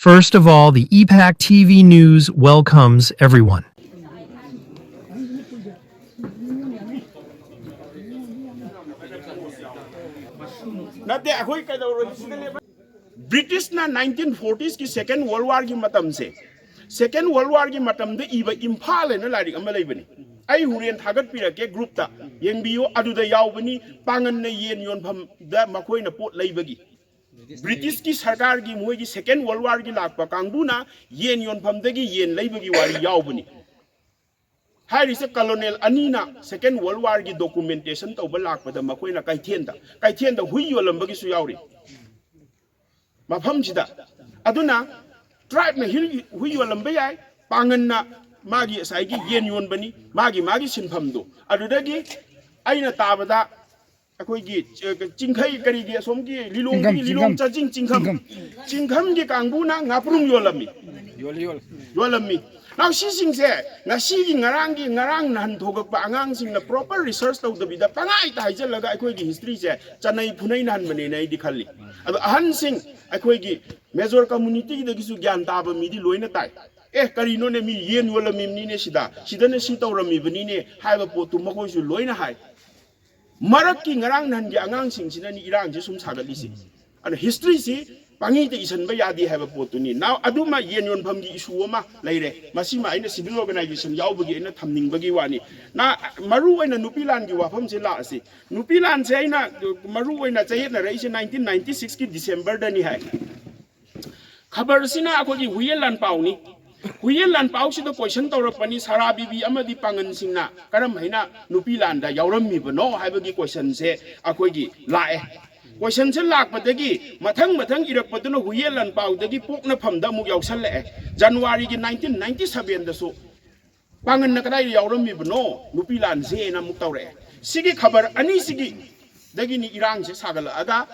First of all, the EPAC TV News welcomes everyone. British na 1940s ki Second World War ki matam se Second World War ki matam de iba Imphal na lari ama leibani ai huren thagat pira ke group ta yengbiyo aduda yawbani pangan na yen yon pham da makoi na pot leibagi British ki sarkar ki moi ki Second World War ki lakpa kangbuna yen yon pham dagi yen leibagi wari yawbani hai se colonel anina Second World War ki documentation tawba lakpa da makoi na kaithien da hui yolambagi su yawri Mafamjida Aduna tribe na hui yolambe yai pangan na magi saigi yen yon bani magi sinpamdo adudagi aina tabada akoi gi jingkhai kari gi somgi lilong cha jingkham gi kangbuna ngaprum yolami now si singse na si gi ngarang nan thogak pa angang sing na proper research taw dabida pangai ta haijalaga akoi gi history se chanai phunai nan bane nai di khalli ado ahan sing akoi gi major community da gisu gyan taba mi di loina tai karino ne mi yen wala mi ni ne sida ne si tawrami bani ne haiba potu makoi su loina hai marak ki ngarang nan gi angang sing sina ni irang je sum sagali si ana history si pangi te isan ba yadi haiba potu ni now aduma yen yon pham gi issue ma leire masima aina civil organization yawbagi aina thamning bagi wani na maru aina nupilan gi wafam se la ase nupilan se aina maru aina chahet na rai se 1996 ki December da ni hai khabar sina ako gi huyelan pauni huyelan pau si do question tawrapani sara bibi amadi pangan singna karam haina nupilan da yawrammi bano haibagi question se ako gi lae question se lakpadagi mathang irakpaduna huyelan paudagi pokna phamda muk yawsal January gi 1997 da so pangan na kadai yawrammi bano nupilan se na muk tawre sigi khabar ani sigi dagi ni irang se sagal aga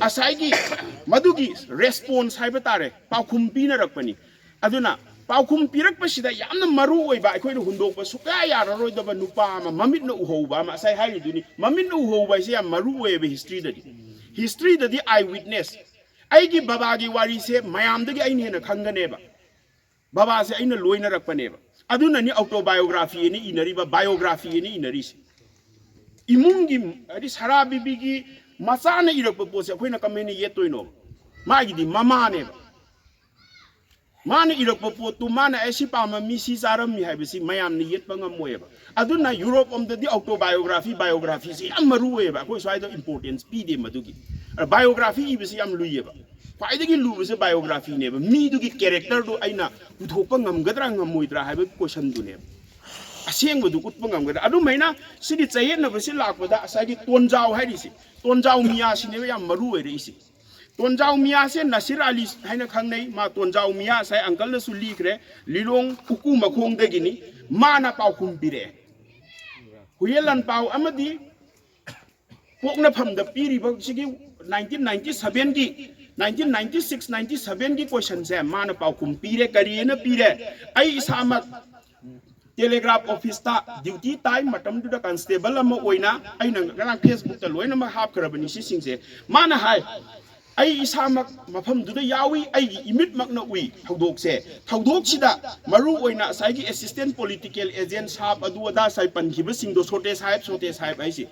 asai madugi response haiba tare paukhum pina rakpani aduna paukhum pirak pasida yamna maru oiba akhoi hundok pa suka yararoi daba nupa ma mamit na uhoba ma sai hai duni mamit na uhoba se yam maru oiba history dadi eyewitness aigi baba gi wari se mayam dagi aini na khanganeba baba se aina loina rakpaneba aduna ni autobiography ni inariba biography ni inarisi imungi adi sara bibi gi masana irakpa pose akhoi na kameni yetoino magi di mama ne mana irakpa potu mana esi pama mi si saram mi haibisi mayam ni yet pangam moeba aduna Europe om the biography si am marueba akhoi swai do importance pide madugi biography ibisi am luyeba faidagi lubise biography ne mi dugi character do aina uthopa ngamgadra ngamoidra haiba question du ne aseng du kutpa ngamgadra adu maina sidi chayen na bisi lakpada asagi tonjau hairisi tonjau miya sine yam maru ere isi tonjau miya se Nasir Ali haina khangnei ma tonjau miya sai uncle na su likre lilong uku makhong dagini mana paukhum pire huyelan pau amadi pokna phamda piri ba sigi 1997 gi 1996 97 gi question se mana paukhum pire kari na pire ai samak telegraph office ta duty time matam du da constable ama oina aina ngang Facebook ta loina ma hap karabani si singse mana hai ai isamak mafam du da yawi ai imit makna ui thodok se thodok sida maru oina sai gi assistant political agent sahab adu da sai pankiba sing do sote sahib ai si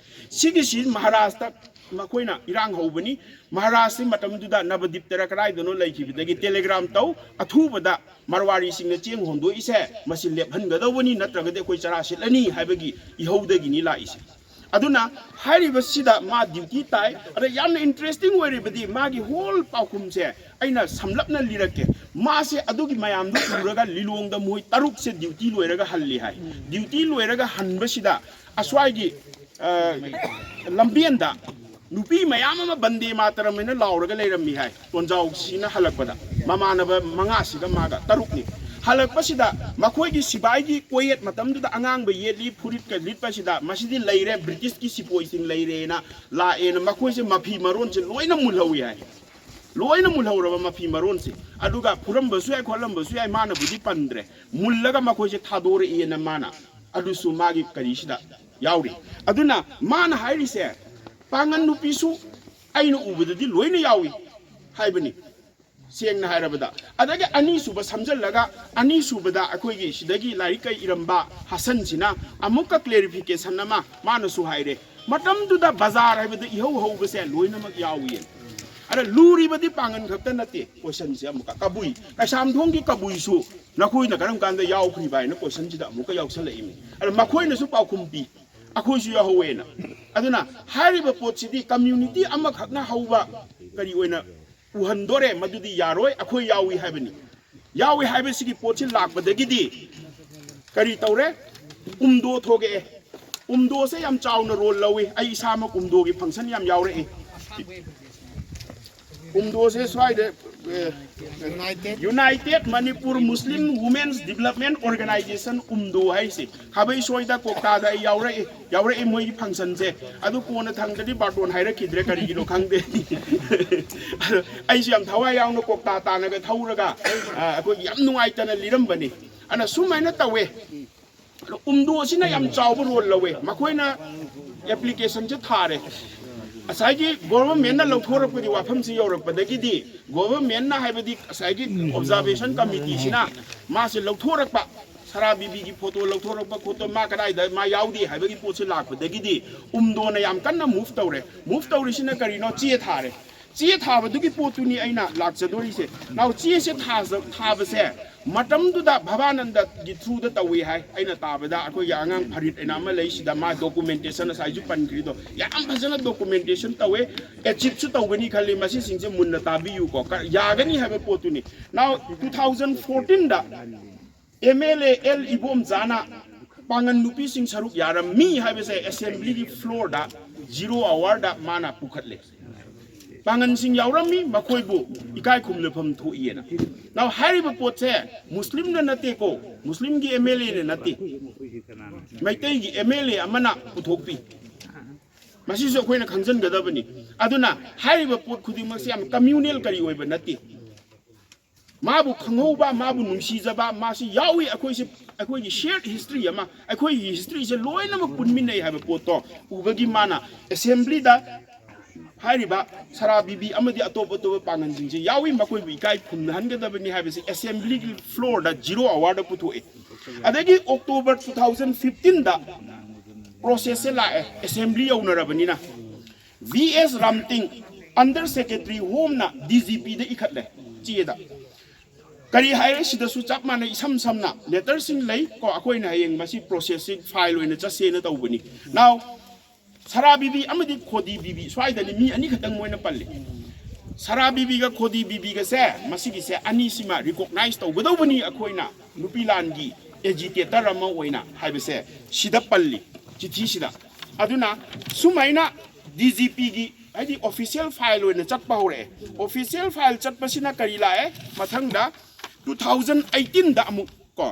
Maharashtra makoina irang hobani Maharashtra matam du da Navadip tera karai dono laikhi dagi telegram taw athubada marwari sing na cheng hondo ise masil lephan ga dawani natraga de koi chara silani haibagi ihodagi ni la ise aduna hariba sida ma duty tai ada yamna interesting oiribadi magi whole paukhum se aina samlapna lirake ma se adugi mayam du uraga lilong da moi taruk se duty loiraga halli hai duty loiraga hanba sida aswai gi lambienda nupi mayam ama bande mataram ina lauraga leirammi hai tonjau sina halakpada mamanaba manga siga maga taruk ni halak pasida makoi gi sibai gi koyet matam du da angang ba yetli phurit ka lit pasida masidi leire British ki sipoi sing leire na la en makoi se mafi maron se loina mulhawi hai loina mulhawra mafi maron se aduga puram basu ai kholam basu ai mana budi pandre mullaga makoi se thadore e na mana adu su magi karishida yauri aduna mana hairi se pangan nu pisu ainu ubudadi loina yawi haibani सेंगना हायरबदा अदगे अनी सुबा समझलगा अनी सुबदा अखोइगी सिदगी like कै इरंबा हसन सिना अमुक clarification नमा मानसु हायरे मतम दुदा बाजार हायबदा इहौ हौबसे लोइनमक यावी अरे लूरीबदी पांगन खक्ता नते क्वेश्चन से अमुक कबुई कैसाम थोंगी कबुई सु नखोइना करम कांदा यावख्रि बायना क्वेश्चन सिदा अमुक यावसलइमी अरे मखोइनसु पाउखुमपी अखोइसु याहौवेना अदुना हारिबा पोटसिदी कम्युनिटी अमा खक्ना हौबा करी ओइना उहंदोरे मदुदी यारोय अखोय यावी हायबनी यावी हायबसिगी पोटसि लाकबदगिदी करी तौरे उमदो थोगे उमदो से याम चावना रोल लवी आई इसामा उमदोगी फंक्शन याम यावरे उमदो से स्वाइदे यूनाइटेड मणिपुर मुस्लिम वुमेन्स डेवलपमेंट ऑर्गेनाइजेशन उमदो हाइसे खाबै सोइदा कोक्तादा यावरे मोई फंक्शन से अदु कोना थंगदि बाटोन हाइरखिद्रे करिगिनो खंगदे आइसे याम थवा यावनो कोक्ता तानगा थौरगा अको याम नुंगाइतना लिरमबनी अना सुमाइना तवे उमदो सिना याम चावबो रोल लवे मखोइना एप्लीकेशन से थारे असाइगी गवर्नमेंट लौथोरपदी वाफम से यौरपदगिदी गवर्नमेंट हाइबदी असाइगी ऑब्जर्वेशन कमिटी सिना मासे लौथोरपा सरा बीबी की फोटो लौथोरपा फोटो मा कदाइदा मा याउदी हाइबगी पोसे लाकपदगिदी उमदोना याम कन्ना मूव तौरे सिना करिनो चे थारे चे थाबदुगी पोतुनी आइना लाक्चदोरिसे नाउ चे से थाबसे मतमदुदा भवानंद की थ्रू द तवे हाय आइना ताबदा अखो यांगांग फरित एना मा लेसिदा मा डॉक्यूमेंटेशन साइजु पनक्रिदो याम फजना डॉक्यूमेंटेशन तवे एचिव सु तवगनी खाली मसी सिंजे मुन्ना ताबियु को यागनी हाबे पोतुनी नाउ 2014 दा एमएलए एल इबोम जाना पांगन नुपी सिंह सरुक यारम मी हाबे से असेंबली की फ्लोर दा 0 आवर दा माना पुखतले पांगन सिंह यावरमी मखोइबु इकाय खुमलफम थोइएना नाउ हारिबा पोचे मुस्लिम न नते को मुस्लिम की एमएलए ने नते मैतै की एमएलए अमना पुथोकपी मसिसो खोइना खंजन गदबनी अदुना हारिबा पोट खुदिमक से याम कम्युनल करी ओइबा नते माबु खंगौबा माबु नुंसीजबा मासी यावी अखोई शेयर्ड हिस्ट्री अमा अखोई हिस्ट्री से लोइनम पुनमिनै हाबा पोतो उबगी माना असेंबली दा हारिबा सरा बीबी अमदी अतोप अतोप पांगन सिंह यावी मकोई इकाई खुमहनगदबनी हाबसे असेंबली की फ्लोर दा 0 आवर दा पुथोए अदगी अक्टोबर 2015 दा प्रोसेस से लाए असेंबली यौनरबनीना वीएस रामतिंग अंडर सेक्रेटरी होम ना डीजीपी दा इखतले चेदा करी हायरे सिदसु चाप माने इसम समना लेटर सिंह लई को अखोइना हयेंग मसी प्रोसेसिंग फाइल ओइना चसेना तौबनी नाउ सरा बीबी अमदी खोदी बीबी स्वाइदनी मी अनि खतंग मोइना पल्ले सरा बीबी का खोदी बीबी का से मसिगी से अनि सिमा रिकॉग्नाइज तौगदौबनी अखोइना नुपीलानगी एजिटेटर अमा ओइना हाइबसे सिदा पल्ली चिठी सिदा अदुना सुमाइना डीजीपी की आइदी ऑफिशियल फाइल ओइना चटपा होरे ऑफिशियल फाइल चटपसिना करी लाए मथंगदा 2018 दा अमुक को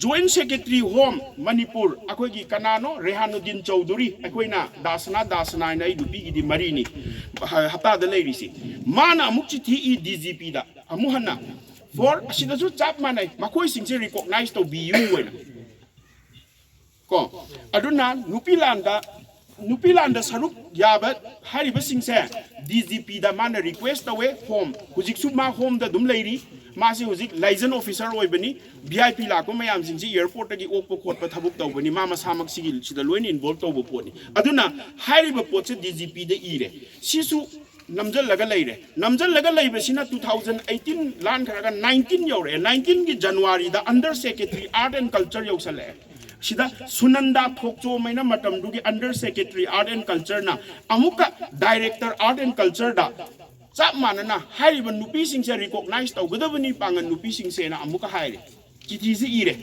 जॉइंट सेक्रेटरी होम मणिपुर अखोगी कनानो रेहानुद्दीन चौधरी अखोइना दासना नाइ दुपी गी मरीनी हप्ता द लेरिसी माना अमुक चिठी ई डीजीपी दा अमुहना फॉर असिदसु चाप मानै मखोइ सिंसे रिकॉग्नाइज तो बियु ओइना को अदुना नुपीलांदा सरुक याबा हारिबा सिंसे डीजीपी दा माना रिक्वेस्ट तवे होम हुजिकसु मा होम दा दुम लेरी मासे हुजिक लाइजन ऑफिसर ओइबनी वीआईपी लाको मयाम सिंसे एयरपोर्ट तगी ओकपो खोटपा थबुक तौबनी मा मसामक सिगिल सिदा लोइन इन्वॉल्व तौबो पोनी अदुना हारिबा पोटसे डीजीपी दा इरे सिसु नमजल लगा लेबसिना 2018 लान खरगा 19 यौरे 19 की जनवरी दा under secretary art and culture यौसले सिदा सुनंदा थोकचो मैना मतम दुगी under secretary art and culture ना अमुका डायरेक्टर आर्ट एंड कल्चर दा चाप मानना हारिबा नुपी सिंसे रिकॉग्नाइज तौगदबनी पांगन नुपी सिंसे ना अमुका हाइरे चिठी से इरे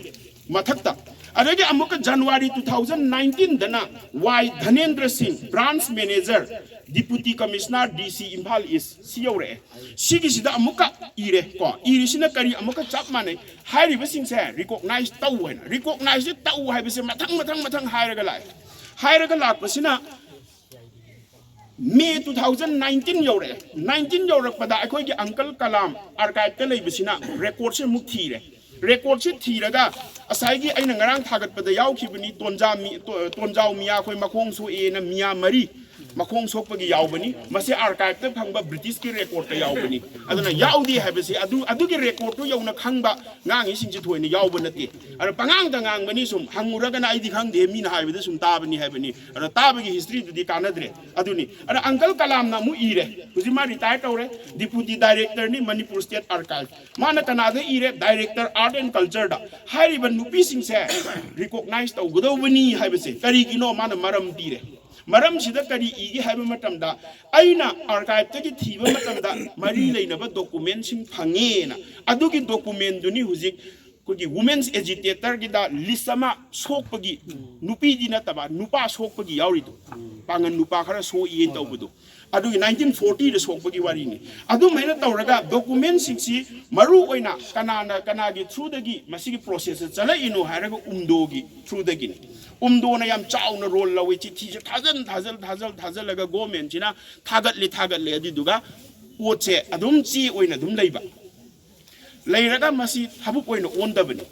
मथक्ता अदगे अमुका जनवरी 2019 दना Y Dhanendra Singh branch manager deputy commissioner DC Imphal East सियोरे सिगिसिदा अमुका इरे को इरिसिना करी अमुका चाप माने हारिबा सिंसे रिकॉग्नाइज तौ हैना रिकॉग्नाइज तौ हाइबसे मथंग हाइरगा लापसिना मे 2019 यौरे 19 यौरकपदा अखोइगी अंकल कलाम आर्काइव ता लेबसिना रेकॉर्ड से मुक थीरे रेकॉर्ड से थीरगा असाइगी अइना ngarang थागतपदा याउखिबनी तोंजाव मिया खोइ मखोंग सो एना मिया मरी मखोंग सोकपगी यावबनी मसे आर्काइव ते फंगबा ब्रिटिश की रेकॉर्ड ते यावबनी अदुना यावदी हाबसे अदुगी रेकॉर्ड तो यौना खंगबा ngang ising थोइने यावब नते अर पंगांग दा ngang बनी सुम हंगुरगना आइदि खंगदे मीना हाइबदे सुम ताबनी हाइबनी अर ताबगी हिस्ट्री दुदी कानद्रे अदुनी अर अंकल कलाम ना मु इरे हुजि मा रिटायर तौरे डिप्यूटी डायरेक्टर नि मणिपुर स्टेट आर्काइव माना कनादे इरे डायरेक्टर आर्ट एंड कल्चर दा हाइरिबन नुपी सिंग से रिकॉग्नाइज तौगदौबनी हाइबसे करिगिनो माना मरम पीरे मरम सिदा करी इगी हाइबा मतमदा आइना आर्काइव तगी थीबा मतमदा मरी लेनबा डॉक्यूमेंट सिंग फंगेना अदुगी डॉक्यूमेंट दुनी हुजिक कुगी वुमेन्स एजिटेटर गिदा लिसमा सोकपगी नुपी दी नतबा नुपा सोकपगी यावरिदो पांगन नुपा खरा सो ये तौबदो अदुगी 1940 द सोकपगी वारिनी अदु मैना तौरगा डॉक्यूमेंट सिंगसी मरु ओइना कनागी थ्रू दगी मसिगी प्रोसेस चला इनो हारगा उमदोगी थ्रू दगी उमदोना याम चाउना रोल लवे चिठी से थाजल लगा गवर्नमेंट सिना थागतले अदिदुगा ओचे अदुम ची ओइना दुम लैबा लैरगा मसी थबुक ओइना ओनदबनी